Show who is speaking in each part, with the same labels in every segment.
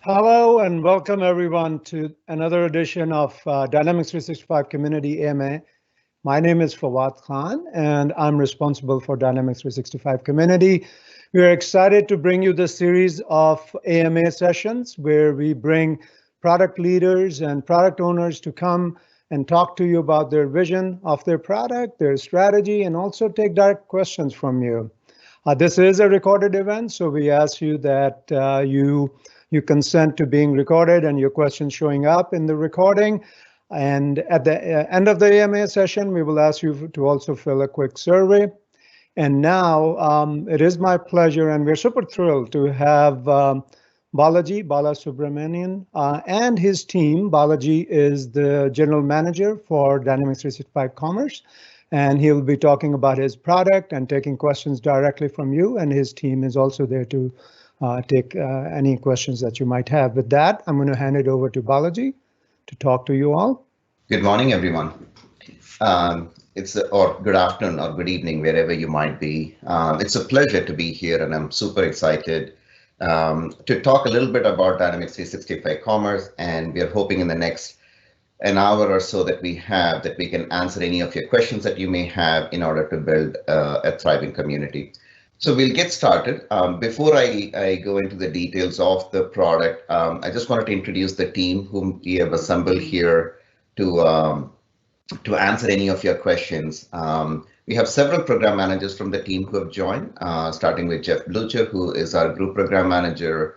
Speaker 1: Hello and welcome everyone to another edition of Dynamics 365 Community AMA. My name is Fawad Khan and I'm responsible for Dynamics 365 Community. We are excited to bring you this series of AMA sessions where we bring product leaders and product owners to come and talk to you about their vision of their product, their strategy, and also take direct questions from you. This is a recorded event, so we ask you that you consent to being recorded and your questions showing up in the recording. And at the end of the AMA session, we will ask you to also fill a quick survey. And now it is my pleasure, and we're super thrilled to have Balaji Balasubramanian and his team. Balaji is the general manager for Dynamics 365 Commerce, and he'll be talking about his product and taking questions directly from you. And his team is also there to take any questions that you might have. With that, I'm going to hand it over to Balaji to talk to you all.
Speaker 2: Good morning, everyone. Or good afternoon or good evening, wherever you might be. It's a pleasure to be here, and I'm super excited to talk a little bit about Dynamics 365 Commerce. And we are hoping in the next an hour or so that we can answer any of your questions that you may have in order to build a thriving community. So we'll get started. Before I go into the details of the product, I just wanted to introduce the team whom we have assembled here to answer any of your questions. We have several program managers from the team who have joined, starting with Jeff Blucher, who is our group program manager,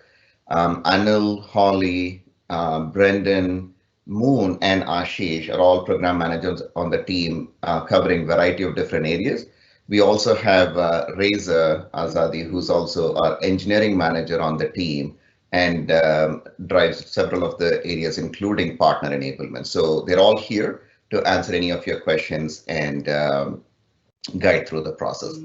Speaker 2: Anil, Holly, Brendan, Moon, and Ashish are all program managers on the team covering a variety of different areas. We also have Reza Azadi, who's also our engineering manager on the team and drives several of the areas, including partner enablement. So they're all here to answer any of your questions and guide through the process.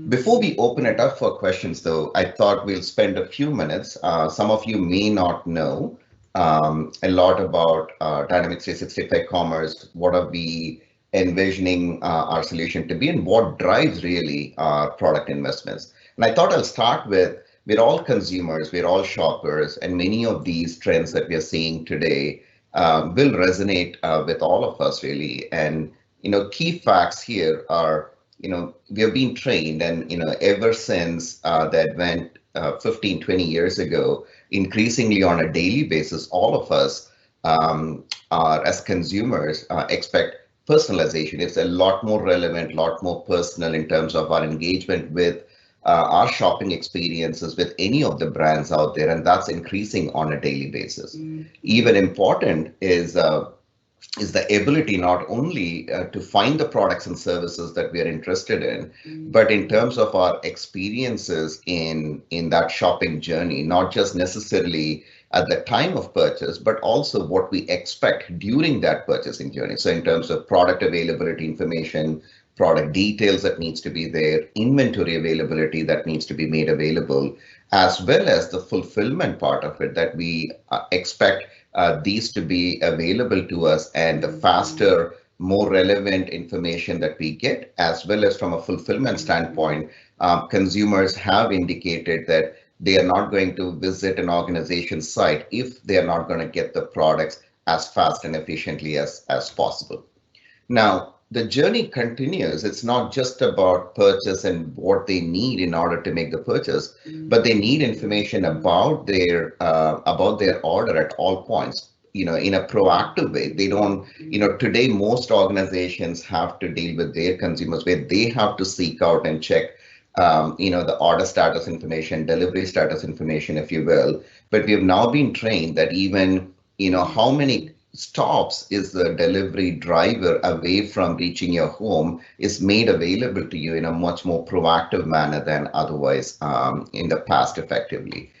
Speaker 2: Before we open it up for questions, though, I thought we'll spend a few minutes. Some of you may not know a lot about Dynamics 365 Commerce. What are we envisioning our solution to be, and what drives really our product investments? And I thought I'll start with, we're all consumers, we're all shoppers, and many of these trends that we are seeing today will resonate with all of us really. And key facts here are, we have been trained, and ever since the advent 15, 20 years ago, increasingly on a daily basis, all of us are, as consumers, expect personalization. It's a lot more relevant, a lot more personal in terms of our engagement with our shopping experiences with any of the brands out there, and that's increasing on a daily basis. Even important is the ability not only to find the products and services that we are interested in, but in terms of our experiences in that shopping journey, not just necessarily at the time of purchase, but also what we expect during that purchasing journey. So in terms of product availability information, product details that needs to be there, inventory availability that needs to be made available, as well as the fulfillment part of it, that we expect these to be available to us, and the faster, more relevant information that we get, as well as from a fulfillment standpoint, consumers have indicated that they are not going to visit an organization's site if they are not going to get the products as fast and efficiently as possible. Now, the journey continues. It's not just about purchase and what they need in order to make the purchase, but they need information about their order at all points, in a proactive way. They don't, today most organizations have to deal with their consumers where they have to seek out and check the order status information, delivery status information, if you will. But we have now been trained that even, how many stops is the delivery driver away from reaching your home is made available to you in a much more proactive manner than otherwise in the past effectively.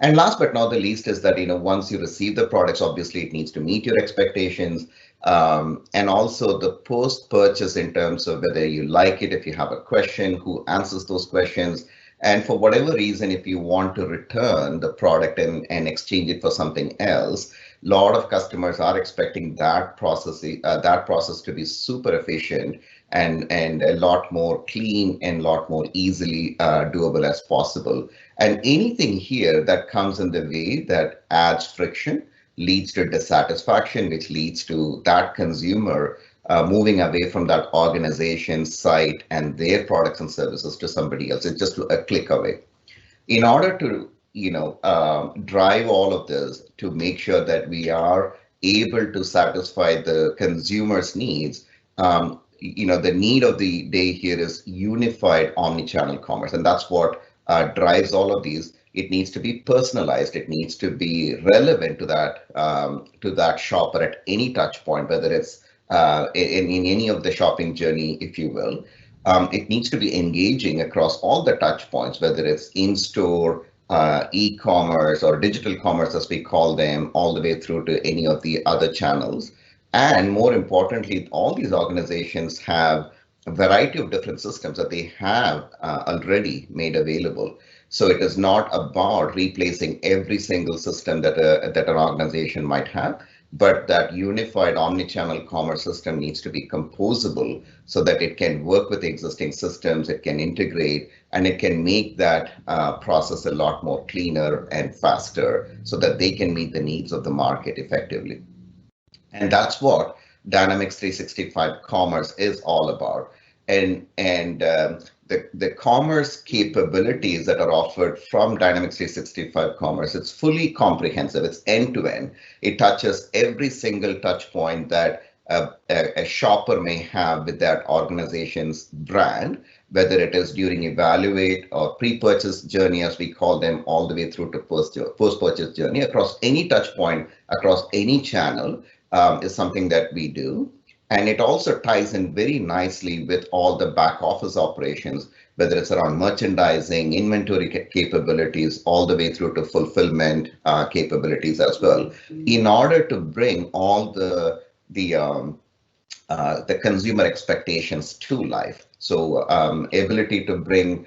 Speaker 2: And last but not the least is that, once you receive the products, obviously it needs to meet your expectations. And also the post-purchase in terms of whether you like it, if you have a question, who answers those questions. And for whatever reason, if you want to return the product and exchange it for something else, a lot of customers are expecting that process to be super efficient and a lot more clean and a lot more easily doable as possible. And anything here that comes in the way that adds friction leads to dissatisfaction, which leads to that consumer moving away from that organization site and their products and services to somebody else. It's just a click away. In order to drive all of this to make sure that we are able to satisfy the consumer's needs, the need of the day here is unified omni-channel commerce, and that's what drives all of these. It needs to be personalized. It needs to be relevant to that shopper at any touch point, whether it's in any of the shopping journey, if you will. It needs to be engaging across all the touch points, whether it's in-store, e-commerce, or digital commerce, as we call them, all the way through to any of the other channels. And more importantly, all these organizations have a variety of different systems that they have already made available. So it is not about replacing every single system that an organization might have, but that unified omni-channel commerce system needs to be composable so that it can work with existing systems, it can integrate, and it can make that process a lot more cleaner and faster so that they can meet the needs of the market effectively. And that's what Dynamics 365 Commerce is all about. And the commerce capabilities that are offered from Dynamics 365 Commerce, it's fully comprehensive. It's end-to-end. It touches every single touch point that a shopper may have with that organization's brand, whether it is during evaluate or pre-purchase journey, as we call them, all the way through to post-purchase journey, across any touch point, across any channel, is something that we do. And it also ties in very nicely with all the back office operations, whether it's around merchandising, inventory capabilities, all the way through to fulfillment capabilities as well, in order to bring all the consumer expectations to life. So ability to bring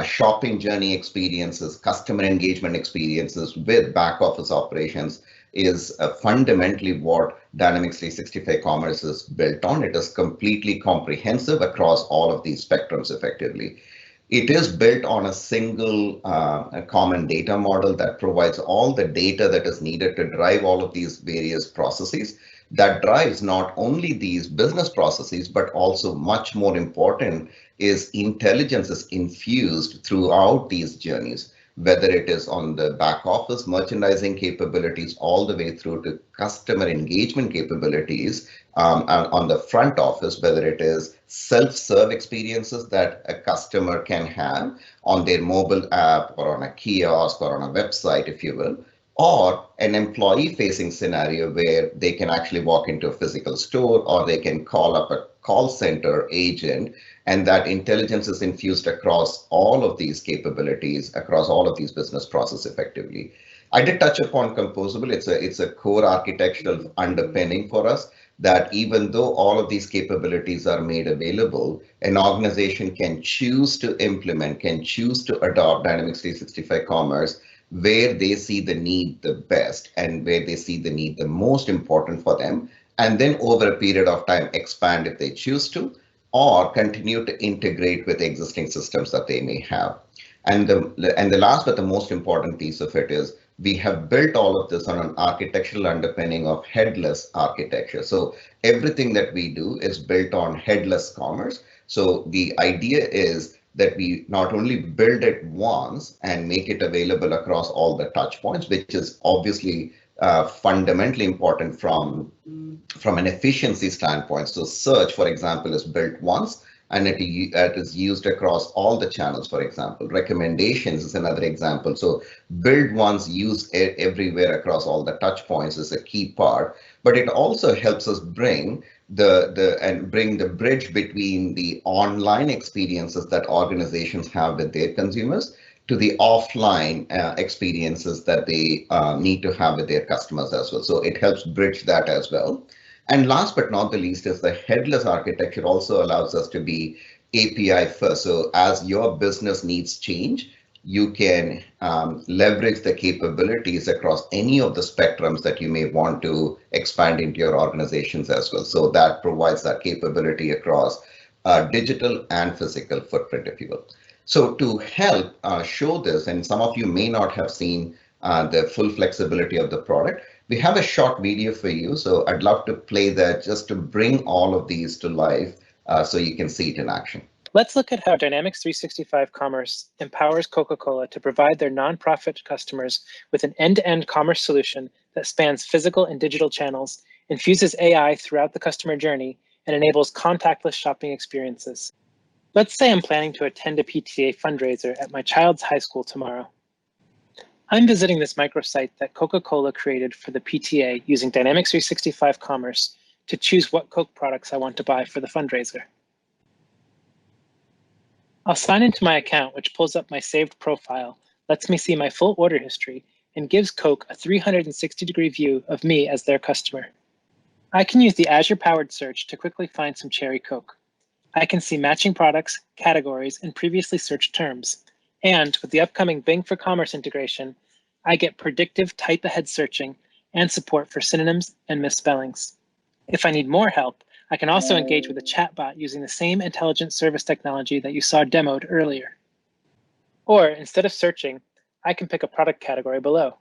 Speaker 2: shopping journey experiences, customer engagement experiences with back office operations is fundamentally what Dynamics 365 Commerce is built on. It is completely comprehensive across all of these spectrums effectively. It is built on a single common data model that provides all the data that is needed to drive all of these various processes. That drives not only these business processes, but also much more important is intelligence is infused throughout these journeys, whether it is on the back office merchandising capabilities all the way through to customer engagement capabilities on the front office, whether it is self-serve experiences that a customer can have on their mobile app or on a kiosk or on a website, if you will, or an employee-facing scenario where they can actually walk into a physical store or they can call up a call center agent, and that intelligence is infused across all of these capabilities, across all of these business processes effectively. I did touch upon composable. It's a core architectural underpinning for us that even though all of these capabilities are made available, an organization can choose to implement, can choose to adopt Dynamics 365 Commerce where they see the need the best and where they see the need the most important for them, and then over a period of time expand if they choose to, or continue to integrate with existing systems that they may have. And the last but the most important piece of it is we have built all of this on an architectural underpinning of headless architecture. So everything that we do is built on headless commerce. So the idea is that we not only build it once and make it available across all the touch points, which is obviously fundamentally important from an efficiency standpoint. So search, for example, is built once and it is used across all the channels, for example. Recommendations is another example. So build once, use everywhere across all the touch points is a key part, but it also helps us bring the bridge between the online experiences that organizations have with their consumers to the offline experiences that they need to have with their customers as well. So it helps bridge that as well. And last but not the least is the headless architecture also allows us to be API first. So as your business needs change, you can leverage the capabilities across any of the spectrums that you may want to expand into your organizations as well. So that provides that capability across digital and physical footprint, if you will. So to help show this, and some of you may not have seen the full flexibility of the product, we have a short video for you. So I'd love to play that just to bring all of these to life so you can see it in action.
Speaker 3: Let's look at how Dynamics 365 Commerce empowers Coca-Cola to provide their nonprofit customers with an end-to-end commerce solution that spans physical and digital channels, infuses AI throughout the customer journey, and enables contactless shopping experiences. Let's say I'm planning to attend a PTA fundraiser at my child's high school tomorrow. I'm visiting this microsite that Coca-Cola created for the PTA using Dynamics 365 Commerce to choose what Coke products I want to buy for the fundraiser. I'll sign into my account, which pulls up my saved profile, lets me see my full order history, and gives Coke a 360-degree view of me as their customer. I can use the Azure-powered search to quickly find some Cherry Coke. I can see matching products, categories, and previously searched terms. And with the upcoming Bing for Commerce integration, I get predictive type-ahead searching and support for synonyms and misspellings. If I need more help, I can also engage with a chatbot using the same intelligent service technology that you saw demoed earlier. Or instead of searching, I can pick a product category below.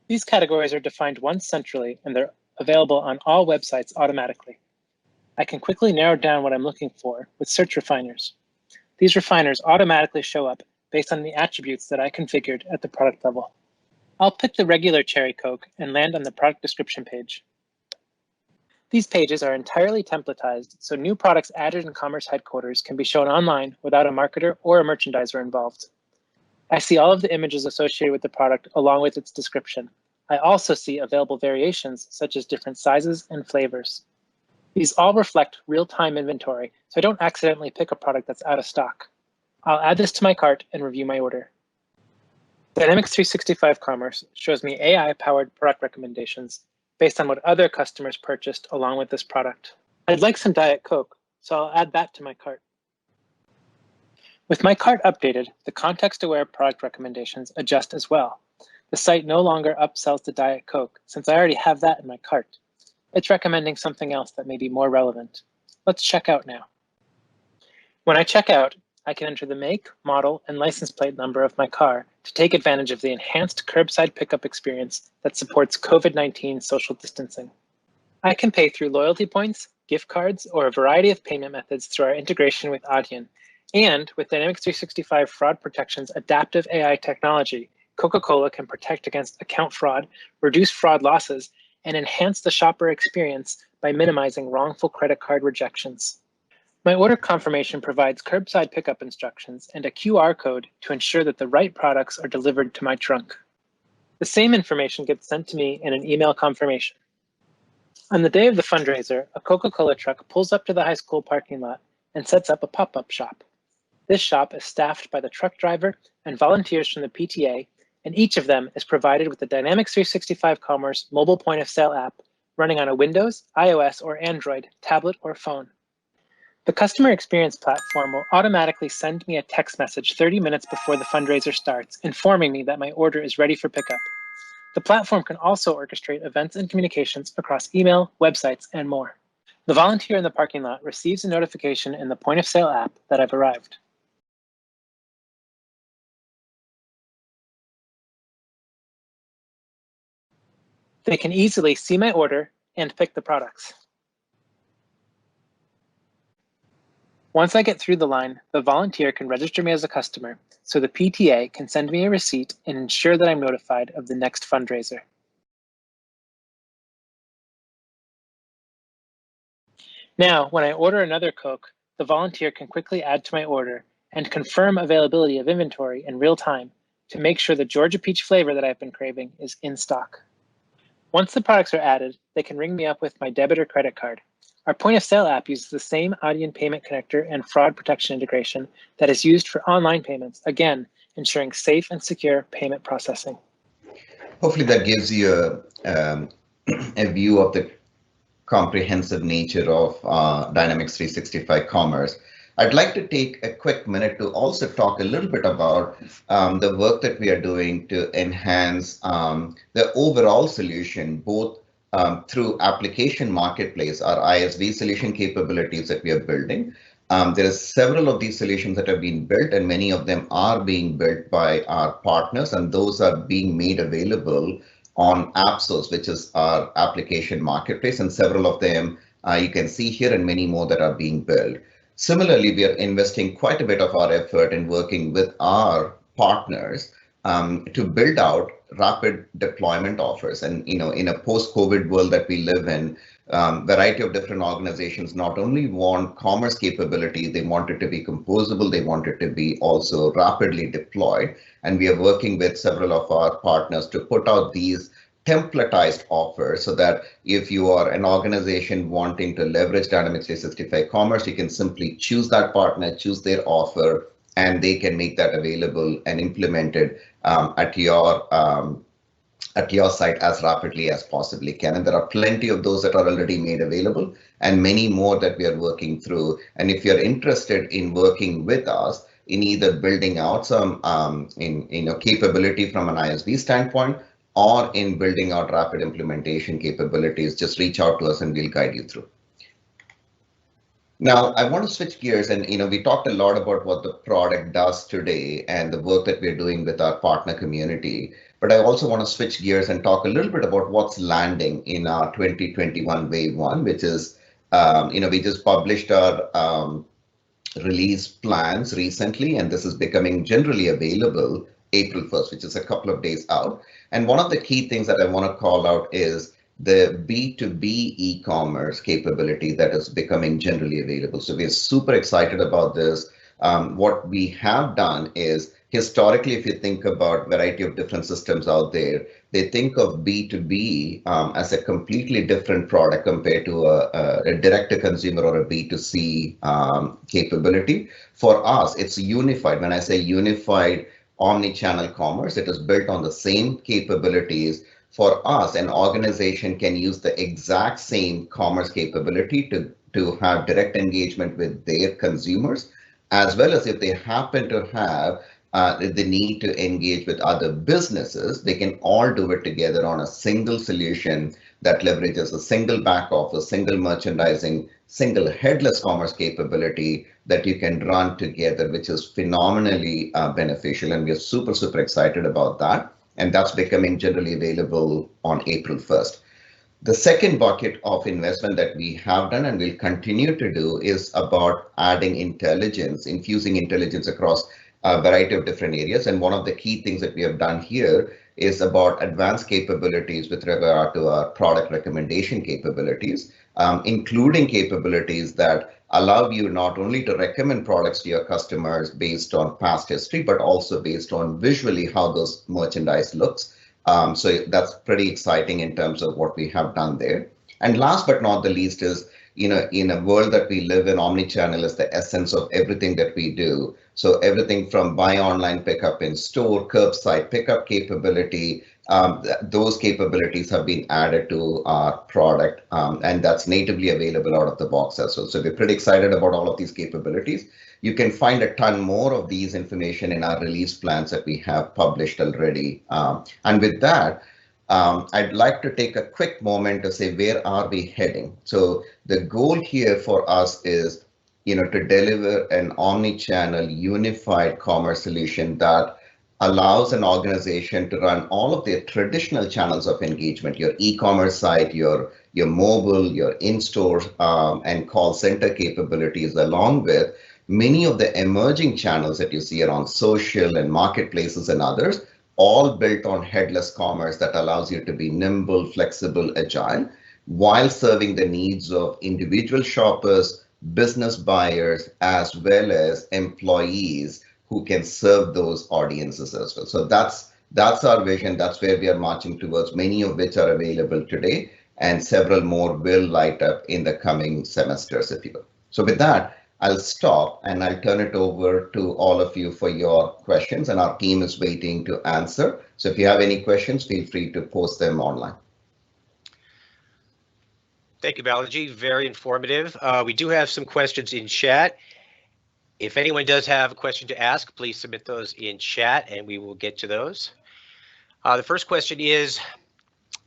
Speaker 3: These categories are defined once centrally, and they're available on all websites automatically. I can quickly narrow down what I'm looking for with search refiners. These refiners automatically show up based on the attributes that I configured at the product level. I'll pick the regular Cherry Coke and land on the product description page. These pages are entirely templatized, so new products added in Commerce headquarters can be shown online without a marketer or a merchandiser involved. I see all of the images associated with the product along with its description. I also see available variations such as different sizes and flavors. These all reflect real-time inventory, so I don't accidentally pick a product that's out of stock. I'll add this to my cart and review my order. Dynamics 365 Commerce shows me AI-powered product recommendations based on what other customers purchased along with this product. I'd like some Diet Coke, so I'll add that to my cart. With my cart updated, the context-aware product recommendations adjust as well. The site no longer upsells the Diet Coke, since I already have that in my cart. It's recommending something else that may be more relevant. Let's check out now. When I check out, I can enter the make, model, and license plate number of my car to take advantage of the enhanced curbside pickup experience that supports COVID-19 social distancing. I can pay through loyalty points, gift cards, or a variety of payment methods through our integration with Adyen. And with Dynamics 365 Fraud Protection's adaptive AI technology, Coca-Cola can protect against account fraud, reduce fraud losses, and enhance the shopper experience by minimizing wrongful credit card rejections. My order confirmation provides curbside pickup instructions and a QR code to ensure that the right products are delivered to my trunk. The same information gets sent to me in an email confirmation. On the day of the fundraiser, a Coca-Cola truck pulls up to the high school parking lot and sets up a pop-up shop. This shop is staffed by the truck driver and volunteers from the PTA, and each of them is provided with the Dynamics 365 Commerce mobile point-of-sale app running on a Windows, iOS, or Android tablet or phone. The customer experience platform will automatically send me a text message 30 minutes before the fundraiser starts, informing me that my order is ready for pickup. The platform can also orchestrate events and communications across email, websites, and more. The volunteer in the parking lot receives a notification in the point-of-sale app that I've arrived. They can easily see my order and pick the products. Once I get through the line, the volunteer can register me as a customer, so the PTA can send me a receipt and ensure that I'm notified of the next fundraiser. Now, when I order another Coke, the volunteer can quickly add to my order and confirm availability of inventory in real time to make sure the Georgia peach flavor that I've been craving is in stock. Once the products are added, they can ring me up with my debit or credit card. Our point-of-sale app uses the same Adyen payment connector and fraud protection integration that is used for online payments, again, ensuring safe and secure payment processing.
Speaker 2: Hopefully that gives you a view of the comprehensive nature of Dynamics 365 Commerce. I'd like to take a quick minute to also talk a little bit about the work that we are doing to enhance the overall solution, both through application marketplace, our ISV solution capabilities that we are building. There are several of these solutions that have been built, and many of them are being built by our partners, and those are being made available on AppSource, which is our application marketplace, and several of them you can see here, and many more that are being built. Similarly, we are investing quite a bit of our effort in working with our partners to build out rapid deployment offers. And in a post-COVID world that we live in, variety of different organizations not only want commerce capability, they want it to be composable, they want it to be also rapidly deployed. And we are working with several of our partners to put out these templatized offers so that if you are an organization wanting to leverage Dynamics 365 Commerce, you can simply choose that partner, choose their offer, and they can make that available and implemented at your site as rapidly as possibly can. And there are plenty of those that are already made available and many more that we are working through. And if you're interested in working with us in either building out some capability from an ISV standpoint or in building out rapid implementation capabilities, just reach out to us and we'll guide you through. Now, I want to switch gears, and we talked a lot about what the product does today and the work that we're doing with our partner community. But I also want to switch gears and talk a little bit about what's landing in our 2021 Wave 1, which is, we just published our release plans recently, and this is becoming generally available April 1st, which is a couple of days out. And one of the key things that I want to call out is the B2B e-commerce capability that is becoming generally available. So we're super excited about this. What we have done is, historically, if you think about a variety of different systems out there, they think of B2B as a completely different product compared to a direct-to-consumer or a B2C capability. For us, it's unified. When I say unified omni-channel commerce, it is built on the same capabilities. For us, an organization can use the exact same commerce capability to have direct engagement with their consumers, as well as if they happen to have the need to engage with other businesses, they can all do it together on a single solution that leverages a single back office, single merchandising, single headless commerce capability that you can run together, which is phenomenally beneficial. And we're super, super excited about that. And that's becoming generally available on April 1st. The second bucket of investment that we have done and will continue to do is about adding intelligence, infusing intelligence across a variety of different areas. And one of the key things that we have done here is about advanced capabilities with regard to our product recommendation capabilities, including capabilities that allow you not only to recommend products to your customers based on past history, but also based on visually how those merchandise looks. So that's pretty exciting in terms of what we have done there. And last but not the least is, in a world that we live in, omnichannel is the essence of everything that we do. So everything from buy online, pick up in store, curbside pickup capability, those capabilities have been added to our product, and that's natively available out of the box as well. So we're pretty excited about all of these capabilities. You can find a ton more of these information in our release plans that we have published already. And with that, I'd like to take a quick moment to say, where are we heading? So the goal here for us is, to deliver an omni-channel unified commerce solution that allows an organization to run all of their traditional channels of engagement, your e-commerce site, your mobile, your in-store and call center capabilities, along with many of the emerging channels that you see around social and marketplaces and others, all built on headless commerce that allows you to be nimble, flexible, agile, while serving the needs of individual shoppers, business buyers, as well as employees who can serve those audiences as well. So that's our vision. That's where we are marching towards, many of which are available today, and several more will light up in the coming semesters, if you will. So with that, I'll stop and I'll turn it over to all of you for your questions, and our team is waiting to answer. So if you have any questions, feel free to post them online.
Speaker 4: Thank you, Balaji. Very informative. We do have some questions in chat. If anyone does have a question to ask, please submit those in chat and we will get to those. The first question is,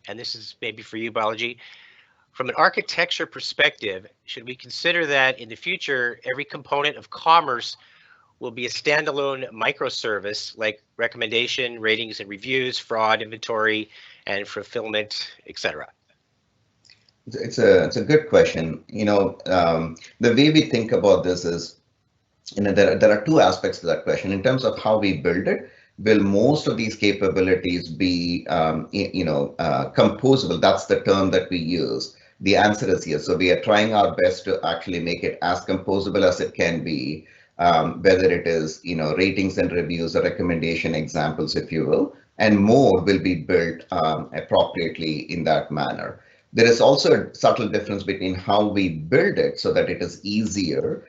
Speaker 4: and this is maybe for you, Balaji. From an architecture perspective, should we consider that in the future, every component of commerce will be a standalone microservice like recommendation, ratings and reviews, fraud, inventory, and fulfillment, etc.?
Speaker 2: It's a good question. The way we think about this is, there are two aspects to that question. In terms of how we build it, will most of these capabilities be, composable? That's the term that we use. The answer is yes. So we are trying our best to actually make it as composable as it can be, whether it is, ratings and reviews or recommendation examples, if you will, and more will be built appropriately in that manner. There is also a subtle difference between how we build it so that it is easier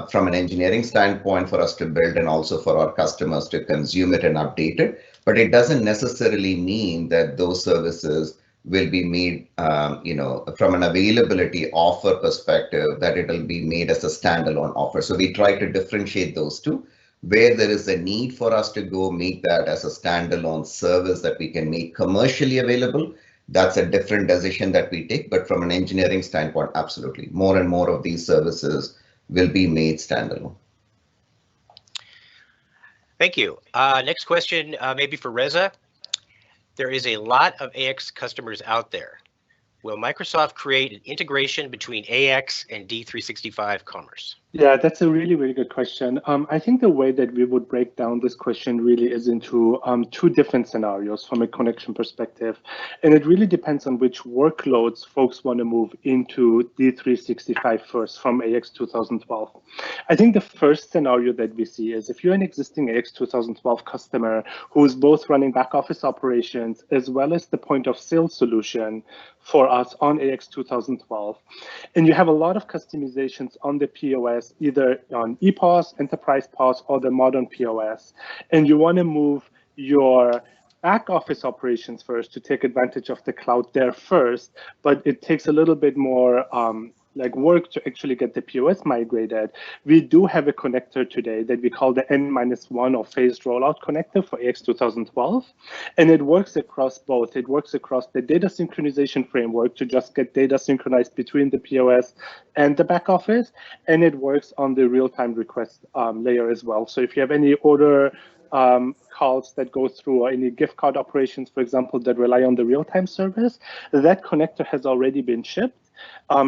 Speaker 2: from an engineering standpoint for us to build and also for our customers to consume it and update it. But it doesn't necessarily mean that those services will be made, from an availability offer perspective, that it'll be made as a standalone offer. So we try to differentiate those two. Where there is a need for us to go make that as a standalone service that we can make commercially available, that's a different decision that we take. But from an engineering standpoint, absolutely. More and more of these services will be made standalone.
Speaker 4: Thank you. Next question, maybe for Reza. There is a lot of AX customers out there. Will Microsoft create an integration between AX and D365 Commerce?
Speaker 5: Yeah, that's a really, really good question. I think the way that we would break down this question really is into two different scenarios from a connection perspective. And it really depends on which workloads folks want to move into D365 first from AX 2012. I think the first scenario that we see is if you're an existing AX 2012 customer who is both running back office operations as well as the point of sale solution for us on AX 2012, and you have a lot of customizations on the POS, either on EPOS, Enterprise POS, or the modern POS, and you want to move your back office operations first to take advantage of the cloud there first, but it takes a little bit more work to actually get the POS migrated. We do have a connector today that we call the N-1 or phased rollout connector for AX 2012. And it works across both. It works across the data synchronization framework to just get data synchronized between the POS and the back office. And it works on the real-time request layer as well. So if you have any order calls that go through or any gift card operations, for example, that rely on the real-time service, that connector has already been shipped.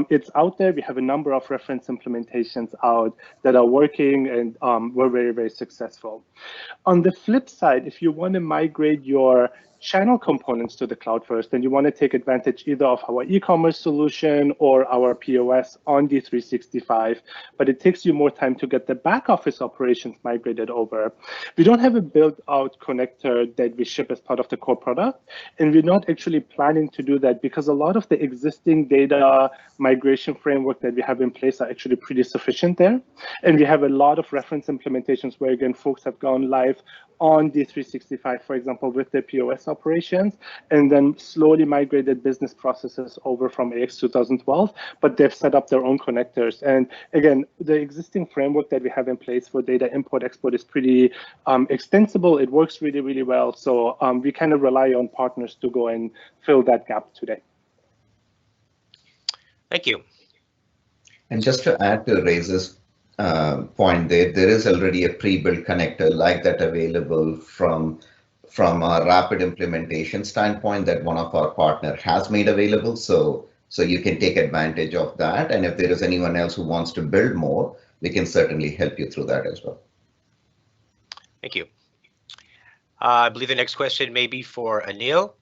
Speaker 5: It's out there. We have a number of reference implementations out that are working, and we're very, very successful. On the flip side, if you want to migrate your channel components to the cloud first, and you want to take advantage either of our e-commerce solution or our POS on D365, but it takes you more time to get the back office operations migrated over. We don't have a built-out connector that we ship as part of the core product, and we're not actually planning to do that because a lot of the existing data migration framework that we have in place are actually pretty sufficient there. And we have a lot of reference implementations where, again, folks have gone live on D365, for example, with their POS operations, and then slowly migrated business processes over from AX 2012, but they've set up their own connectors. And again, the existing framework that we have in place for data import export is pretty extensible. It works really, really well. So we kind of rely on partners to go and fill that gap today.
Speaker 4: Thank you.
Speaker 2: And just to add to Reza's point, there is already a pre-built connector like that available from a rapid implementation standpoint that one of our partners has made available. So you can take advantage of that. And if there is anyone else who wants to build more, we can certainly help you through that as well.
Speaker 4: Thank you. I believe the next question may be for Anil.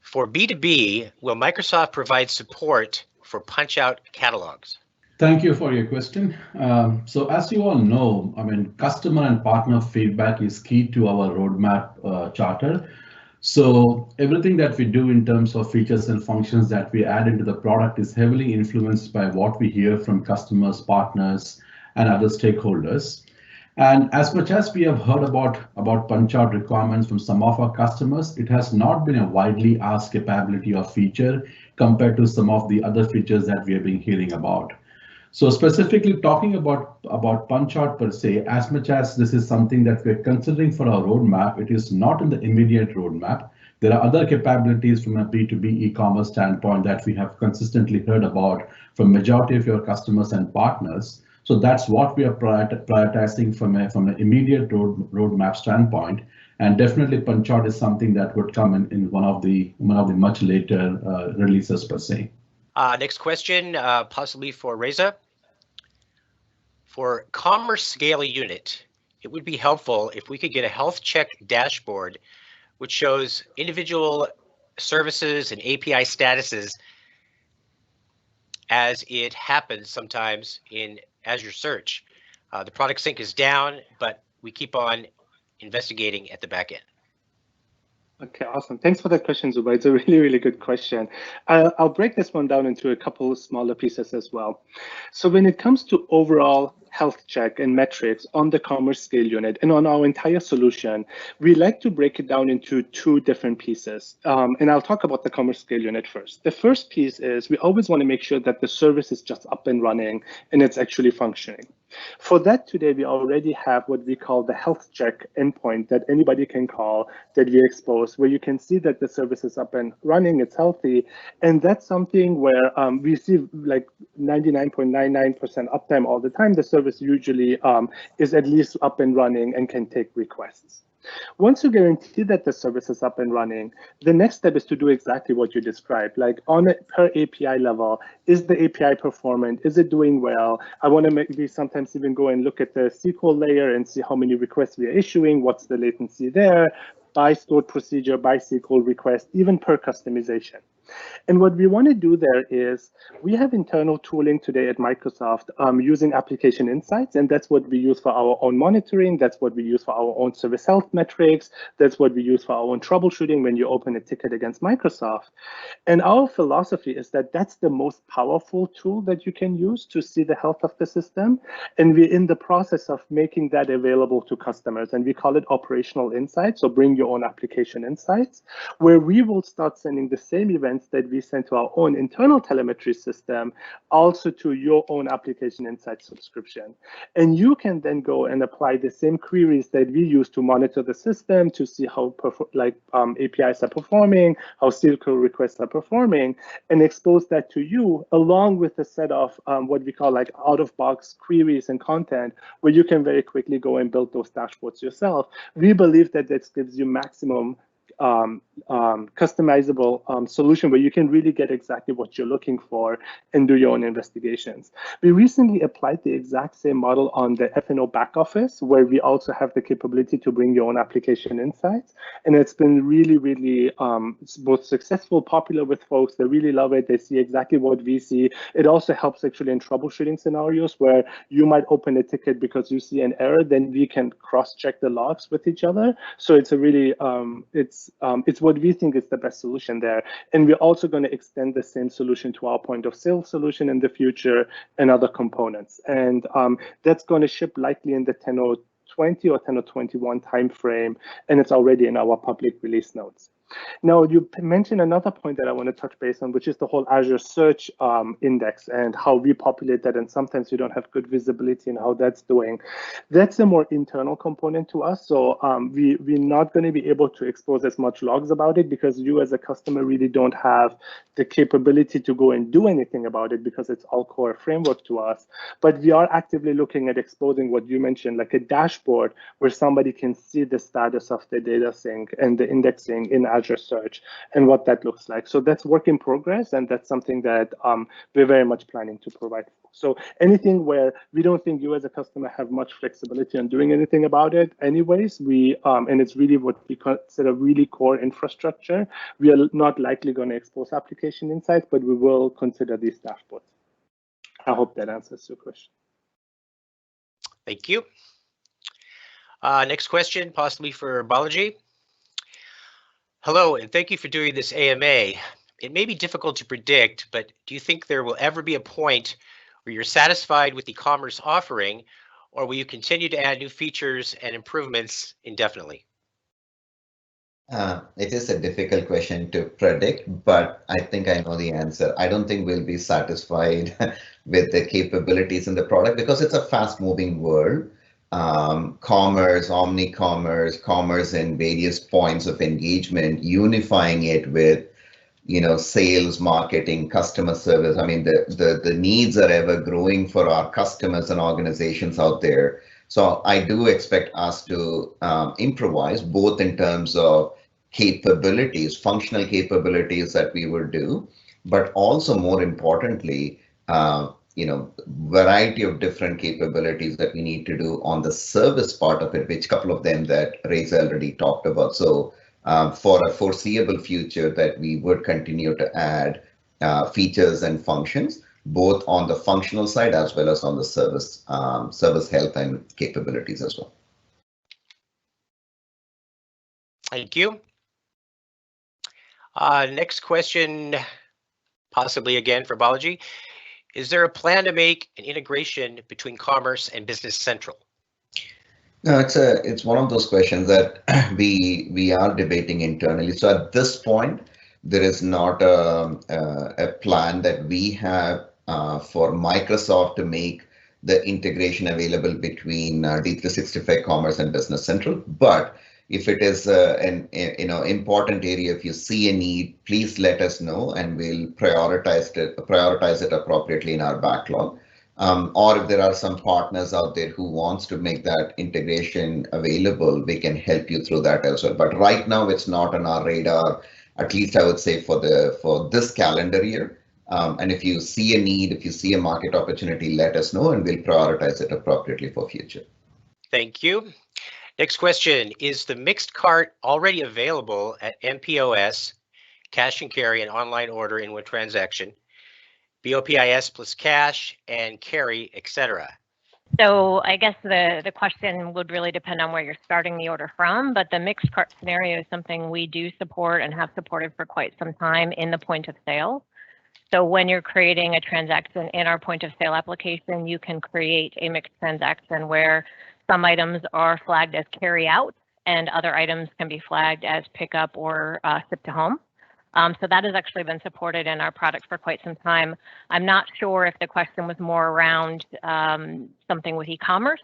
Speaker 4: For B2B, will Microsoft provide support for punch-out catalogs?
Speaker 6: Thank you for your question. So as you all know, customer and partner feedback is key to our roadmap charter. So everything that we do in terms of features and functions that we add into the product is heavily influenced by what we hear from customers, partners, and other stakeholders. And as much as we have heard about punch-out requirements from some of our customers, it has not been a widely asked capability or feature compared to some of the other features that we have been hearing about. So specifically talking about punch-out per se, as much as this is something that we're considering for our roadmap, it is not in the immediate roadmap. There are other capabilities from a B2B e-commerce standpoint that we have consistently heard about from majority of your customers and partners. So that's what we are prioritizing from an immediate roadmap standpoint. And definitely punchout is something that would come in one of the much later releases per se.
Speaker 4: Next question, possibly for Reza. For commerce scale unit, it would be helpful if we could get a health check dashboard which shows individual services and API statuses as it happens sometimes in Azure Search. The product sync is down, but we keep on investigating at the back end.
Speaker 5: Okay, awesome. Thanks for that question, Zuba. It's a really, really good question. I'll break this one down into a couple of smaller pieces as well. So when it comes to overall health check and metrics on the commerce scale unit and on our entire solution, we like to break it down into two different pieces. And I'll talk about the commerce scale unit first. The first piece is we always want to make sure that the service is just up and running and it's actually functioning. For that today, we already have what we call the health check endpoint that anybody can call that we expose, where you can see that the service is up and running, it's healthy. And that's something where we see like 99.99% uptime all the time. The service usually is at least up and running and can take requests. Once you guarantee that the service is up and running, the next step is to do exactly what you described, like on a per API level. Is the API performant? Is it doing well? I want to maybe sometimes even go and look at the SQL layer and see how many requests we are issuing, what's the latency there, by stored procedure, by SQL request, even per customization. And what we want to do there is we have internal tooling today at Microsoft using application insights, and that's what we use for our own monitoring. That's what we use for our own service health metrics. That's what we use for our own troubleshooting when you open a ticket against Microsoft. And our philosophy is that that's the most powerful tool that you can use to see the health of the system. And we're in the process of making that available to customers, and we call it operational insights, so bring your own application insights, where we will start sending the same events that we send to our own internal telemetry system also to your own application insight subscription. And you can then go and apply the same queries that we use to monitor the system, to see how APIs are performing, how SQL requests are performing, and expose that to you along with a set of what we call like out-of-box queries and content, where you can very quickly go and build those dashboards yourself. We believe that this gives you maximum customizable solution where you can really get exactly what you're looking for and do your own investigations. We recently applied the exact same model on the F&O back office, where we also have the capability to bring your own application insights. And it's been really, really both successful, popular with folks. They really love it. They see exactly what we see. It also helps actually in troubleshooting scenarios where you might open a ticket because you see an error, then we can cross-check the logs with each other. So it's a really, it's what we think is the best solution there. And we're also going to extend the same solution to our point of sale solution in the future and other components. And that's going to ship likely in the 10.20 or 10.21 timeframe, and it's already in our public release notes. Now, you mentioned another point that I want to touch base on, which is the whole Azure Search Index and how we populate that. And sometimes we don't have good visibility in how that's doing. That's a more internal component to us. So we're not going to be able to expose as much logs about it because you as a customer really don't have the capability to go and do anything about it because it's all core framework to us. But we are actively looking at exposing what you mentioned, like a dashboard where somebody can see the status of the data sync and the indexing in Azure Search and what that looks like. So that's work in progress, and that's something that we're very much planning to provide. So anything where we don't think you as a customer have much flexibility on doing anything about it anyways, and it's really what we consider really core infrastructure, we are not likely going to expose application insights, but we will consider these dashboards. I hope that answers your question.
Speaker 4: Thank you. Next question, possibly for Balaji. Hello, and thank you for doing this AMA. It may be difficult to predict, but do you think there will ever be a point where you're satisfied with the commerce offering, or will you continue to add new features and improvements indefinitely?
Speaker 2: It is a difficult question to predict, but I think I know the answer. I don't think we'll be satisfied with the capabilities in the product because it's a fast-moving world. commerce, omni-commerce, commerce in various points of engagement, unifying it with, sales, marketing, customer service. I mean, the needs are ever growing for our customers and organizations out there. So I do expect us to improvise both in terms of capabilities, functional capabilities that we would do, but also more importantly, variety of different capabilities that we need to do on the service part of it, which couple of them that Reza already talked about. So for a foreseeable future that we would continue to add features and functions, both on the functional side as well as on the service health and capabilities as well.
Speaker 4: Thank you. Next question, possibly again for Balaji. Is there a plan to make an integration between Commerce and Business Central?
Speaker 2: No, it's one of those questions that we are debating internally. So at this point, there is not a plan that we have for Microsoft to make the integration available between D365 Commerce and Business Central. But if it is an important area, if you see a need, please let us know, and we'll prioritize it appropriately in our backlog. Or if there are some partners out there who wants to make that integration available, we can help you through that as well. But right now, it's not on our radar, at least I would say for this calendar year. And if you see a need, if you see a market opportunity, let us know, and we'll prioritize it appropriately for future.
Speaker 4: Thank you. Next question, is the mixed cart already available at MPOS, cash and carry, and online order in one transaction, BOPIS plus cash and carry, etc.?
Speaker 7: So I guess the question would really depend on where you're starting the order from, but the mixed cart scenario is something we do support and have supported for quite some time in the point of sale. So when you're creating a transaction in our point of sale application, you can create a mixed transaction where some items are flagged as carry out and other items can be flagged as pickup or ship to home. So that has actually been supported in our product for quite some time. I'm not sure if the question was more around something with e-commerce.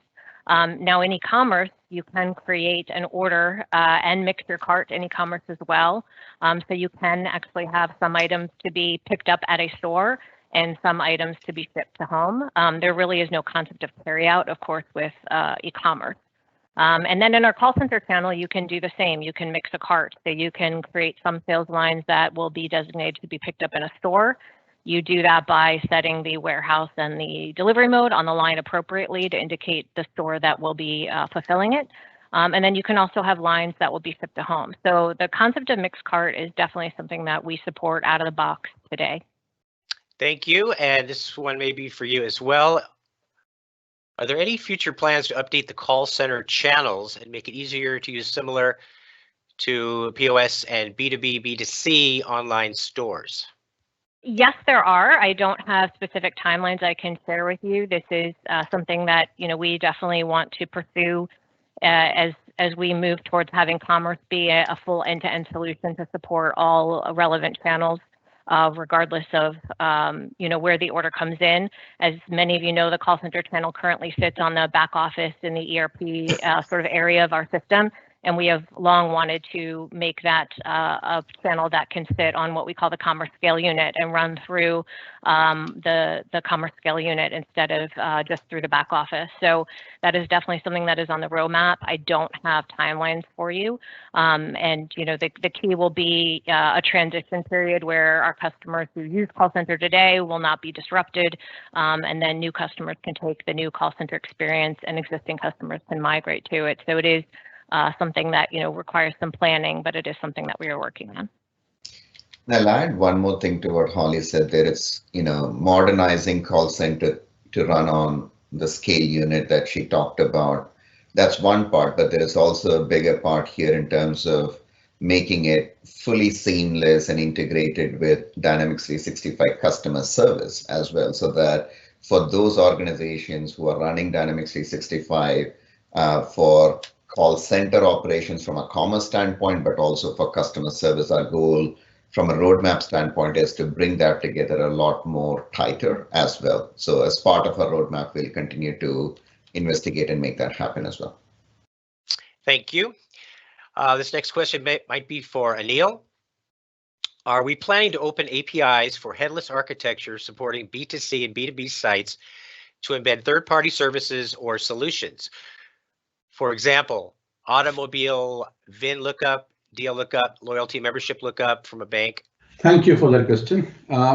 Speaker 7: Now in e-commerce, you can create an order and mix your cart in e-commerce as well. So you can actually have some items to be picked up at a store and some items to be shipped to home. There really is no concept of carry out, of course, with e-commerce. And then in our call center channel, you can do the same. You can mix a cart. So you can create some sales lines that will be designated to be picked up in a store. You do that by setting the warehouse and the delivery mode on the line appropriately to indicate the store that will be fulfilling it. And then you can also have lines that will be shipped to home. So the concept of mixed cart is definitely something that we support out of the box today.
Speaker 4: Thank you. And this one may be for you as well. Are there any future plans to update the call center channels and make it easier to use, similar to POS and B2B, B2C online stores?
Speaker 7: Yes, there are. I don't have specific timelines I can share with you. This is something that we definitely want to pursue as we move towards having commerce be a full end-to-end solution to support all relevant channels. Regardless of where the order comes in. As many of you know, the call center channel currently sits on the back office in the ERP sort of area of our system. And we have long wanted to make that a channel that can sit on what we call the commerce scale unit and run through the commerce scale unit instead of just through the back office. So that is definitely something that is on the roadmap. I don't have timelines for you. And the key will be a transition period where our customers who use call center today will not be disrupted. And then new customers can take the new call center experience and existing customers can migrate to it. So it is something that requires some planning, but it is something that we are working on.
Speaker 2: Now, I'll add one more thing to what Holly said. There is, modernizing call center to run on the scale unit that she talked about. That's one part, but there is also a bigger part here in terms of making it fully seamless and integrated with Dynamics 365 customer service as well, so that for those organizations who are running Dynamics 365 for call center operations from a commerce standpoint, but also for customer service, our goal from a roadmap standpoint is to bring that together a lot more tighter as well. So as part of our roadmap, we'll continue to investigate and make that happen as well.
Speaker 4: Thank you. This next question might be for Anil. Are we planning to open APIs for headless architecture supporting B2C and B2B sites to embed third-party services or solutions? For example, automobile VIN lookup, DL lookup, loyalty membership lookup from a bank.
Speaker 6: Thank you for that question.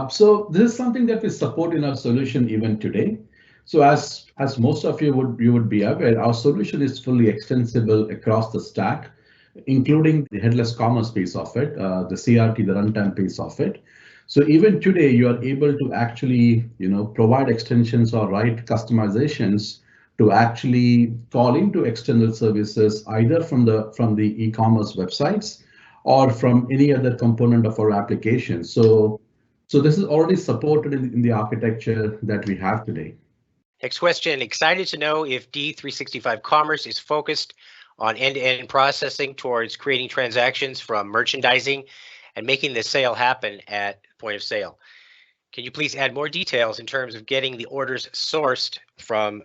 Speaker 6: So this is something that we support in our solution even today. So as most of you would be aware, our solution is fully extensible across the stack, including the headless commerce piece of it, the CRT, the runtime piece of it. So even today, you are able to actually, provide extensions or write customizations to actually call into external services, either from the e-commerce websites or from any other component of our application. So this is already supported in the architecture that we have today.
Speaker 4: Next question, excited to know if D365 Commerce is focused on end-to-end processing towards creating transactions from merchandising and making the sale happen at point of sale. Can you please add more details in terms of getting the orders sourced from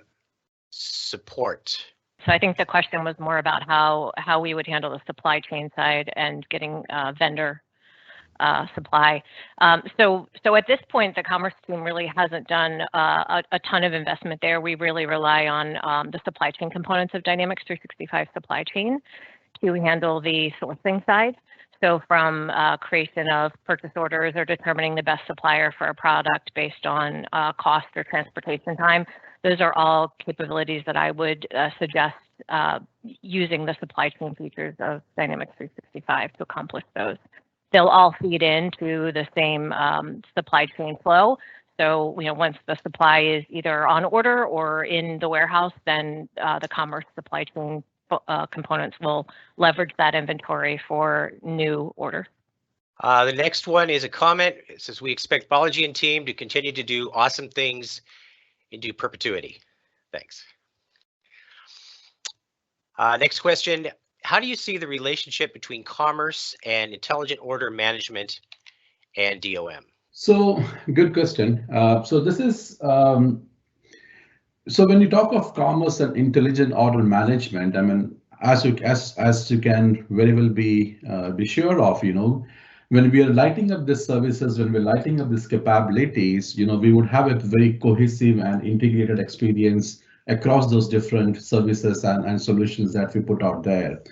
Speaker 4: support?
Speaker 7: So I think the question was more about how we would handle the supply chain side and getting vendor supply. So at this point, the commerce team really hasn't done a ton of investment there. We really rely on the supply chain components of Dynamics 365 supply chain to handle the sourcing side. So from creation of purchase orders or determining the best supplier for a product based on cost or transportation time, those are all capabilities that I would suggest using the supply chain features of Dynamics 365 to accomplish those. They'll all feed into the same supply chain flow. So, once the supply is either on order or in the warehouse, then the commerce supply chain components will leverage that inventory for new orders.
Speaker 4: The next one is a comment. It says, we expect Balaji and team to continue to do awesome things into perpetuity. Thanks. Next question. How do you see the relationship between commerce and intelligent order management and DOM?
Speaker 6: So good question. So this is so when you talk of commerce and intelligent order management, I mean, as you can very well be sure of, when we are lighting up these services, when we're lighting up these capabilities, we would have a very cohesive and integrated experience across those different services and solutions that we put out there.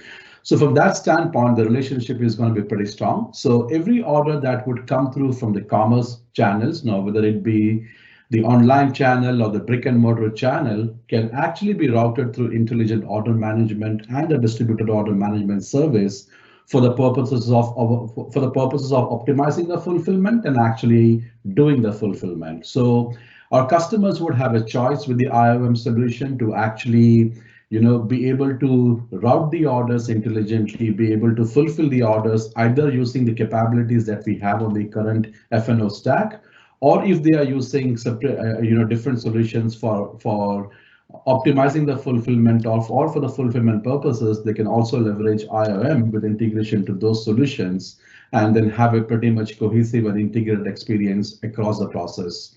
Speaker 6: So from that standpoint, the relationship is going to be pretty strong. So every order that would come through from the commerce channels, whether it be the online channel or the brick and mortar channel, can actually be routed through intelligent order management and a distributed order management service for the purposes of optimizing the fulfillment and actually doing the fulfillment. So our customers would have a choice with the IOM solution to actually, be able to route the orders intelligently, be able to fulfill the orders either using the capabilities that we have on the current F&O stack, or if they are using separate, different solutions for optimizing the fulfillment or for the fulfillment purposes, they can also leverage IOM with integration to those solutions and then have a pretty much cohesive and integrated experience across the process.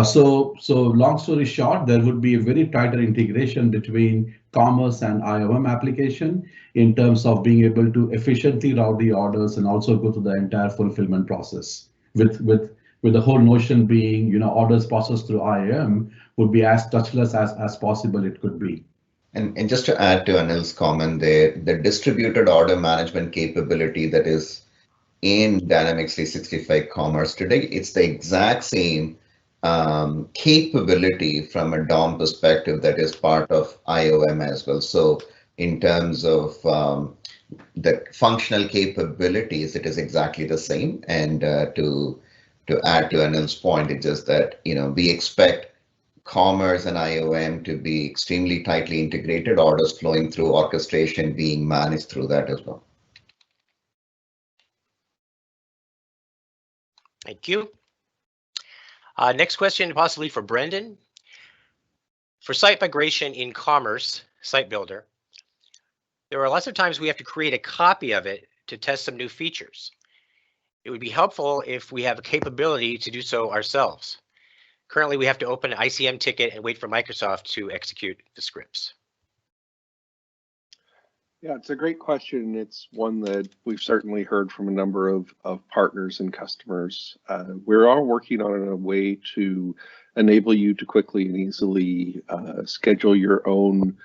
Speaker 6: So long story short, there would be a very tighter integration between commerce and IOM application in terms of being able to efficiently route the orders and also go through the entire fulfillment process with the whole notion being, orders processed through IAM would be as touchless as possible it could be.
Speaker 2: And just to add to Anil's comment there, the distributed order management capability that is in Dynamics 365 Commerce today, it's the exact same capability from a DOM perspective that is part of IOM as well. So in terms of the functional capabilities, it is exactly the same. And to add to Anil's point, it's just that, we expect commerce and IOM to be extremely tightly integrated, orders flowing through, orchestration being managed through that as well.
Speaker 4: Thank you. Next question, possibly for Brendan. For site migration in Commerce Site Builder, there are lots of times we have to create a copy of it to test some new features. It would be helpful if we have a capability to do so ourselves. Currently, we have to open an ICM ticket and wait for Microsoft to execute the scripts.
Speaker 8: Yeah, it's a great question. It's one that we've certainly heard from a number of partners and customers. We're all working on a way to enable you to quickly and easily schedule your own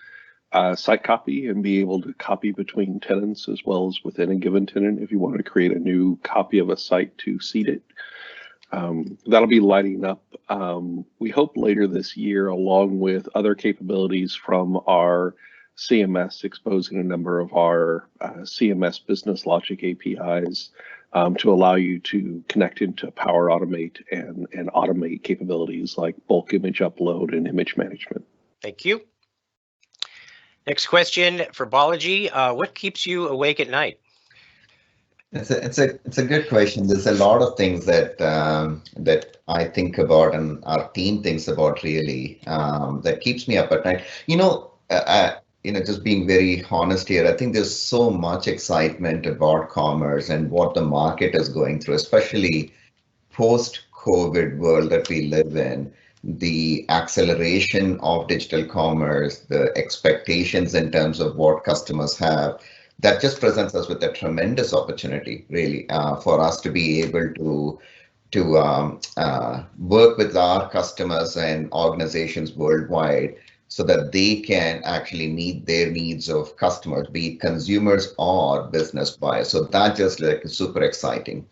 Speaker 8: site copy and be able to copy between tenants as well as within a given tenant if you want to create a new copy of a site to seed it. That'll be lighting up, we hope, later this year, along with other capabilities from our CMS, exposing a number of our CMS business logic APIs to allow you to connect into Power Automate and automate capabilities like bulk image upload and image management.
Speaker 4: Thank you. Next question for Balaji. What keeps you awake at night?
Speaker 2: It's a good question. There's a lot of things that that I think about and our team thinks about really that keeps me up at night. Just being very honest here, I think there's so much excitement about commerce and what the market is going through, especially post-COVID world that we live in. The acceleration of digital commerce, the expectations in terms of what customers have, that just presents us with a tremendous opportunity, really, for us to be able to work with our customers and organizations worldwide so that they can actually meet their needs of customers, be it consumers or business buyers. So that just is super exciting.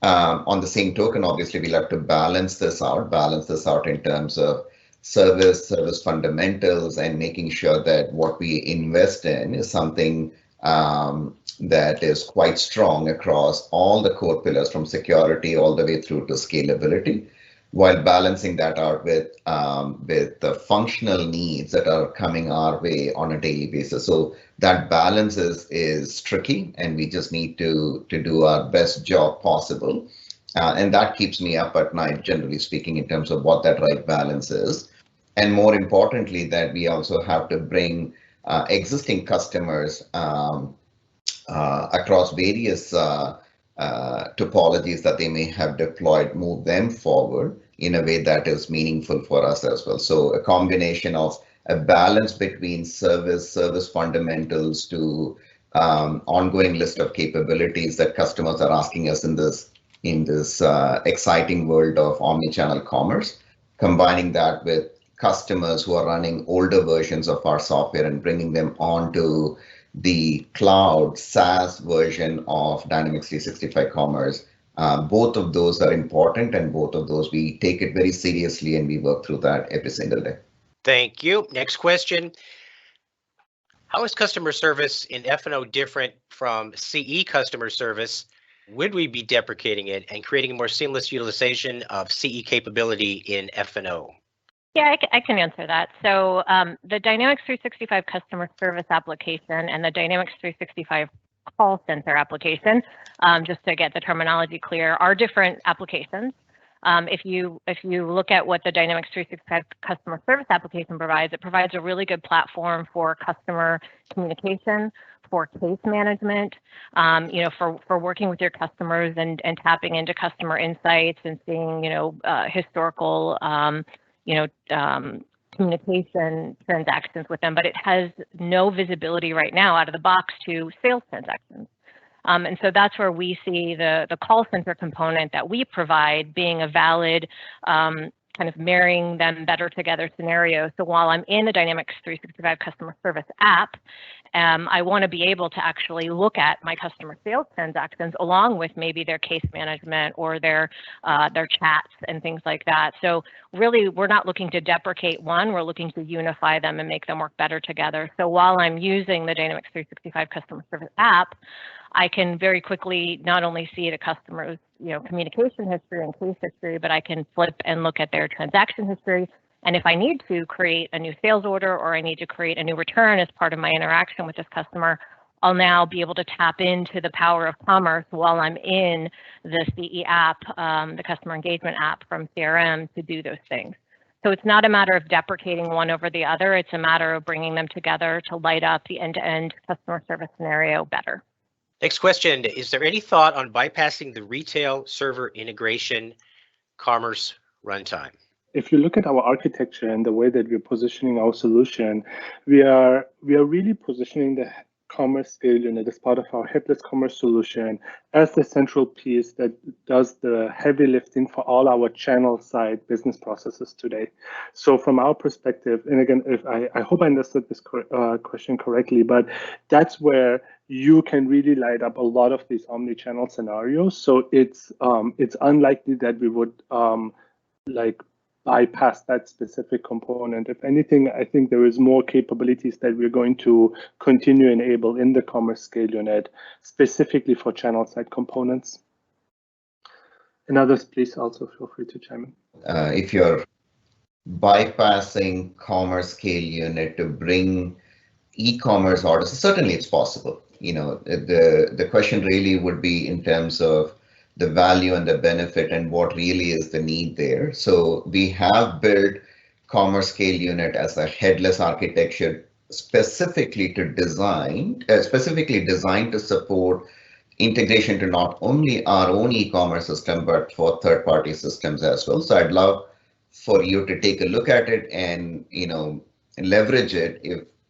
Speaker 2: On the same token, obviously, we'll have to balance this out in terms of service fundamentals and making sure that what we invest in is something that is quite strong across all the core pillars from security all the way through to scalability, while balancing that out with the functional needs that are coming our way on a daily basis. So that balance is tricky, and we just need to do our best job possible. And that keeps me up at night, generally speaking, in terms of what that right balance is. And more importantly, that we also have to bring existing customers across various topologies that they may have deployed, move them forward in a way that is meaningful for us as well. So a combination of a balance between service fundamentals to ongoing list of capabilities that customers are asking us in this exciting world of omnichannel commerce, combining that with customers who are running older versions of our software and bringing them onto the cloud SaaS version of Dynamics 365 Commerce. Both of those are important, and both of those we take it very seriously, and we work through that every single day.
Speaker 4: Thank you. Next question. How is customer service in F&O different from CE customer service? Would we be deprecating it and creating a more seamless utilization of CE capability in F&O?
Speaker 7: Yeah, I can answer that. So the Dynamics 365 customer service application and the Dynamics 365 call center application, just to get the terminology clear, are different applications. If you look at what the Dynamics 365 customer service application provides, it provides a really good platform for customer communication, for case management, for working with your customers and tapping into customer insights and seeing, historical communication transactions with them, but it has no visibility right now out of the box to sales transactions. And so that's where we see the call center component that we provide being a valid kind of marrying them better together scenario. So while I'm in the Dynamics 365 customer service app, I want to be able to actually look at my customer sales transactions along with maybe their case management or their chats and things like that. So really, we're not looking to deprecate one, we're looking to unify them and make them work better together. So while I'm using the Dynamics 365 customer service app, I can very quickly not only see the customer's communication history and case history, but I can flip and look at their transaction history. And if I need to create a new sales order or I need to create a new return as part of my interaction with this customer, I'll now be able to tap into the power of commerce while I'm in the CE app, the customer engagement app from CRM, to do those things. So it's not a matter of deprecating one over the other. It's a matter of bringing them together to light up the end-to-end customer service scenario better.
Speaker 4: Next question, is there any thought on bypassing the retail server integration commerce runtime?
Speaker 5: if you look at our architecture and the way that we're positioning our solution, we are really positioning the commerce scale unit as part of our headless commerce solution as the central piece that does the heavy lifting for all our channel side business processes today. So from our perspective, and again, if I hope I understood this question correctly, but that's where you can really light up a lot of these omni-channel scenarios. So it's unlikely that we would like bypass that specific component. If anything, I think there is more capabilities that we're going to continue to enable in the commerce scale unit, specifically for channel side components. And others, please also feel free to chime in.
Speaker 2: If you're bypassing commerce scale unit to bring e-commerce orders, certainly it's possible. You know, the question really would be in terms of the value and the benefit and what really is the need there. So we have built commerce scale unit as a headless architecture specifically designed to support integration to not only our own e-commerce system, but for third-party systems as well. So I'd love for you to take a look at it and, you know, leverage it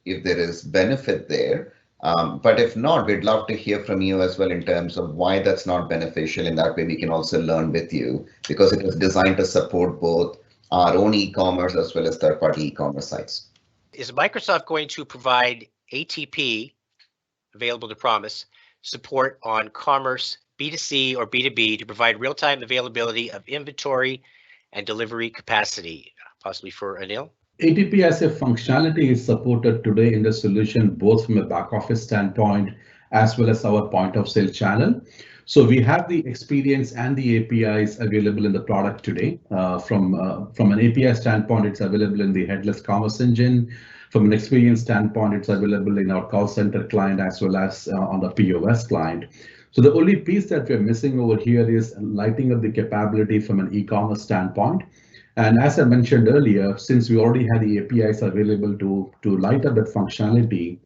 Speaker 2: if there is benefit there. But if not, we'd love to hear from you as well in terms of why that's not beneficial. In that way, we can also learn with you, because it was designed to support both our own e-commerce as well as third-party e-commerce sites.
Speaker 4: Is Microsoft going to provide ATP, available to promise, support on commerce B2C or B2B to provide real-time availability of inventory and delivery capacity? Possibly for Anil.
Speaker 6: ATP as a functionality is supported today in the solution, both from a back office standpoint as well as our point of sale channel. So we have the experience and the APIs available in the product today. From an API standpoint, it's available in the headless commerce engine. From an experience standpoint, it's available in our call center client as well as on the POS client. So the only piece that we're missing over here is lighting up the capability from an e-commerce standpoint. And as I mentioned earlier, since we already had the APIs available to light up that functionality,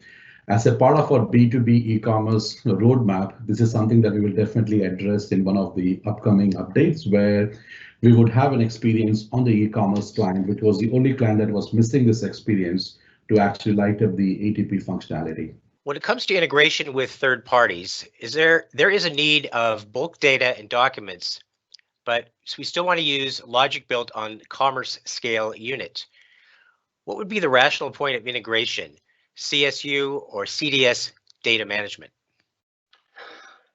Speaker 6: as a part of our B2B e-commerce roadmap, this is something that we will definitely address in one of the upcoming updates, where we would have an experience on the e-commerce client, which was the only client that was missing this experience to actually light up the ATP functionality.
Speaker 4: When it comes to integration with third parties, there is a need of bulk data and documents, but we still want to use logic built on commerce scale unit. What would be the rational point of integration, CSU or CDS data management?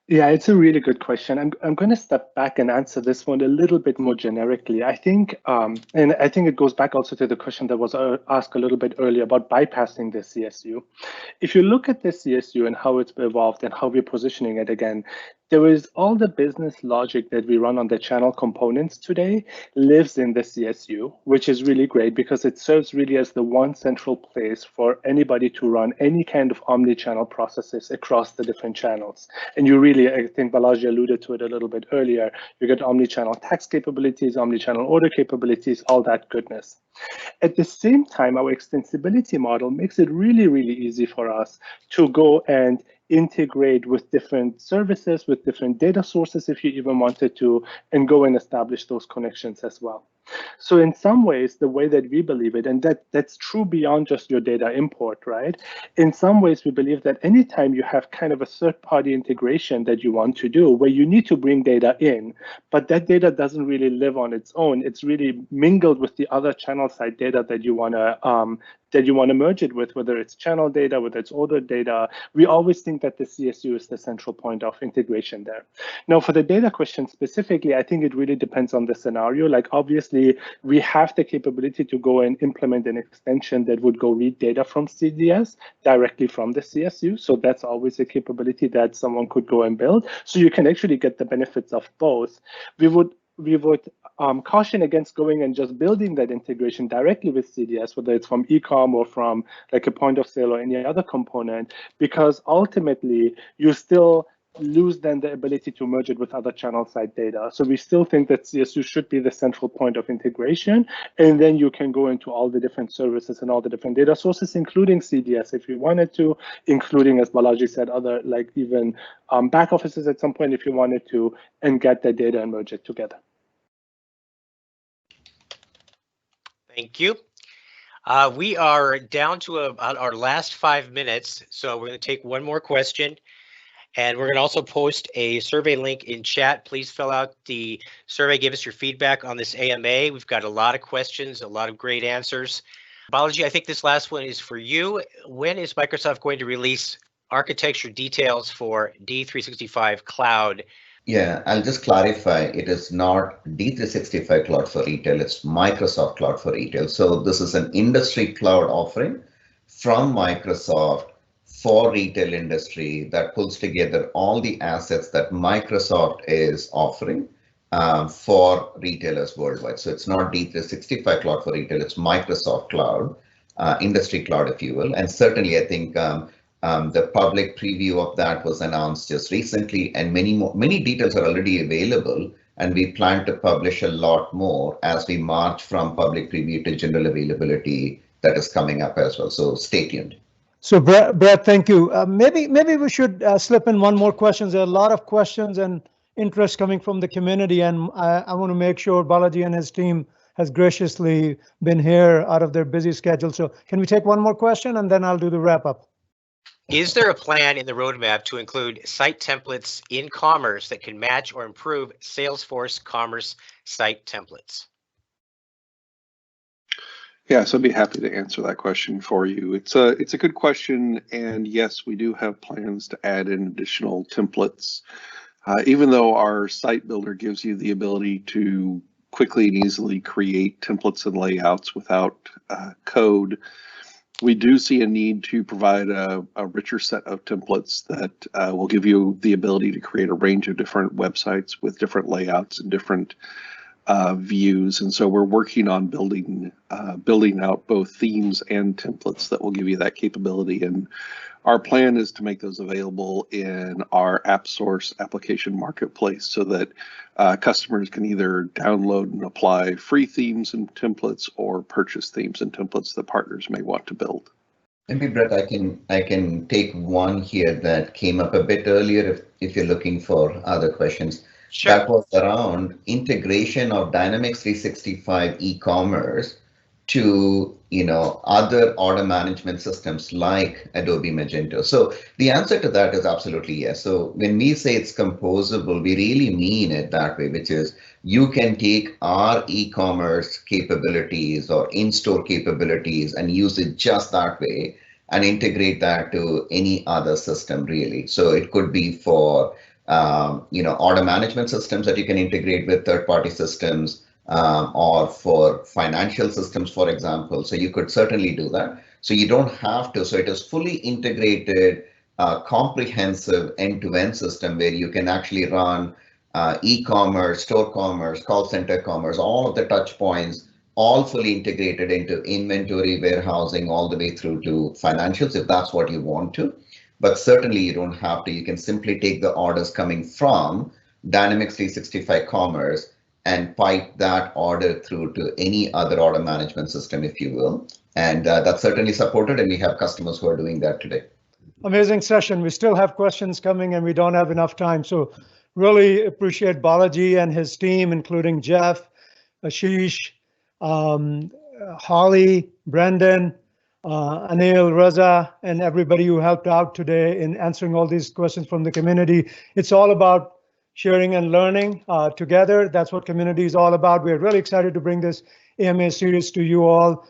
Speaker 5: Yeah, it's a really good question. I'm going to step back and answer this one a little bit more generically. I think, and I think it goes back also to the question that was asked a little bit earlier about bypassing the CSU. If you look at the CSU and how it's evolved and how we're positioning it again, there is all the business logic that we run on the channel components today lives in the CSU, which is really great because it serves really as the one central place for anybody to run any kind of omni-channel processes across the different channels. And you really, I think Balaji alluded to it a little bit earlier, you get omni-channel tax capabilities, omni-channel order capabilities, all that goodness. At the same time, our extensibility model makes it really, really easy for us to go and integrate with different services, with different data sources, if you even wanted to, and go and establish those connections as well. So in some ways, the way that we believe it, and that's true beyond just your data import, right? In some ways, we believe that anytime you have kind of a third-party integration that you want to do, where you need to bring data in, but that data doesn't really live on its own, it's really mingled with the other channel side data that you want to merge it with, whether it's channel data, whether it's order data. We always think that the CSU is the central point of integration there. Now, for the data question specifically, I think it really depends on the scenario. Like, obviously, we have the capability to go and implement an extension that would go read data from CDS directly from the CSU. So that's always a capability that someone could go and build. So you can actually get the benefits of both. We would caution against going and just building that integration directly with CDS, whether it's from e-com or from like a point of sale or any other component, because ultimately you still lose then the ability to merge it with other channel side data. So we still think that CSU should be the central point of integration. And then you can go into all the different services and all the different data sources, including CDS if you wanted to, including, as Balaji said, other like even back offices at some point if you wanted to, and get the data and merge it together.
Speaker 4: Thank you. We are down to about our last 5 minutes, so we're going to take one more question. And we're going to also post a survey link in chat. Please fill out the survey, give us your feedback on this AMA. We've got a lot of questions, a lot of great answers. Balaji, I think this last one is for you. When is Microsoft going to release architecture details for D365 Cloud?
Speaker 2: Yeah, I'll just clarify. It is not D365 Cloud for Retail, it's Microsoft Cloud for Retail. So this is an industry cloud offering from Microsoft for retail industry that pulls together all the assets that Microsoft is offering for retailers worldwide. So it's not D365 Cloud for Retail, it's Microsoft Cloud, industry cloud, if you will. And certainly, I think the public preview of that was announced just recently, and many details are already available. And we plan to publish a lot more as we march from public preview to general availability that is coming up as well. So stay tuned.
Speaker 1: So Brett, thank you. Maybe we should slip in one more question. There are a lot of questions and interest coming from the community, and I want to make sure Balaji and his team has graciously been here out of their busy schedule. So can we take one more question, and then I'll do the wrap up.
Speaker 4: Is there a plan in the roadmap to include site templates in Commerce that can match or improve Salesforce Commerce site templates?
Speaker 8: Yes, I'd be happy to answer that question for you. It's a good question, and yes, we do have plans to add in additional templates. Even though our site builder gives you the ability to quickly and easily create templates and layouts without code, we do see a need to provide a richer set of templates that will give you the ability to create a range of different websites with different layouts and different views. And so we're working on building out both themes and templates that will give you that capability. And our plan is to make those available in our AppSource application marketplace so that customers can either download and apply free themes and templates or purchase themes and templates that partners may want to build.
Speaker 2: Maybe, Brett, I can take one here that came up a bit earlier if you're looking for other questions. Sure. That was around integration of Dynamics 365 e-commerce to other order management systems like Adobe Magento. So the answer to that is absolutely yes. So when we say it's composable, we really mean it that way, which is you can take our e-commerce capabilities or in-store capabilities and use it just that way and integrate that to any other system, really. So it could be for order management systems that you can integrate with third-party systems, or for financial systems, for example. So you could certainly do that. So you don't have to. So it is fully integrated, comprehensive end-to-end system where you can actually run e-commerce, store commerce, call center commerce, all of the touch points, all fully integrated into inventory, warehousing, all the way through to financials, if that's what you want to. But certainly you don't have to. You can simply take the orders coming from Dynamics 365 Commerce and pipe that order through to any other order management system, if you will. And that's certainly supported, and we have customers who are doing that today.
Speaker 1: Amazing session. We still have questions coming and we don't have enough time. So really appreciate Balaji and his team, including Jeff, Ashish, Holly, Brendan, Anil, Raza, and everybody who helped out today in answering all these questions from the community. It's all about sharing and learning together. That's what community is all about. We're really excited to bring this AMA series to you all.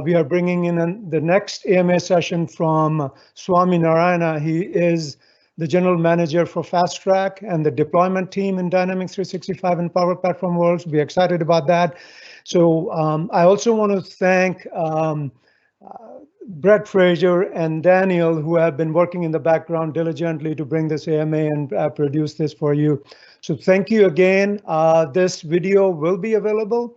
Speaker 1: We are bringing in the next AMA session from Swami Narayana. He is the general manager for Fast Track and the deployment team in Dynamics 365 and Power Platform Worlds. We're excited about that. So I also want to thank Brett Fraser and Daniel, who have been working in the background diligently to bring this AMA and produce this for you. So thank you again. This video will be available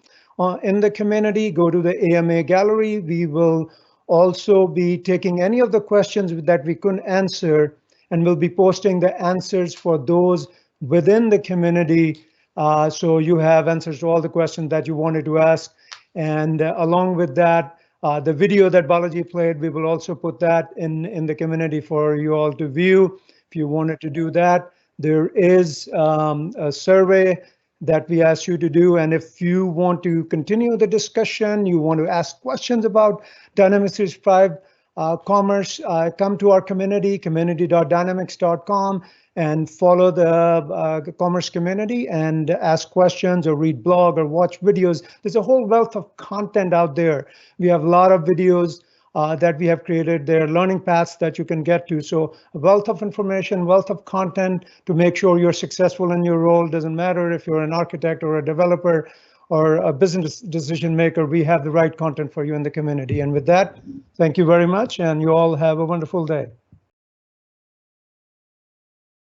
Speaker 1: in the community. Go to the AMA gallery. We will also be taking any of the questions that we couldn't answer, and we'll be posting the answers for those within the community. So you have answers to all the questions that you wanted to ask. And along with that, the video that Balaji played, we will also put that in the community for you all to view. If you wanted to do that, there is a survey that we asked you to do. And if you want to continue the discussion, you want to ask questions about Dynamics 365 commerce, come to our community, community.dynamics.com, and follow the commerce community and ask questions or read blog or watch videos. There's a whole wealth of content out there. We have a lot of videos that we have created. There are learning paths that you can get to. So a wealth of information, wealth of content to make sure you're successful in your role. Doesn't matter if you're an architect or a developer or a business decision maker, we have the right content for you in the community. And with that, thank you very much, and you all have a wonderful day.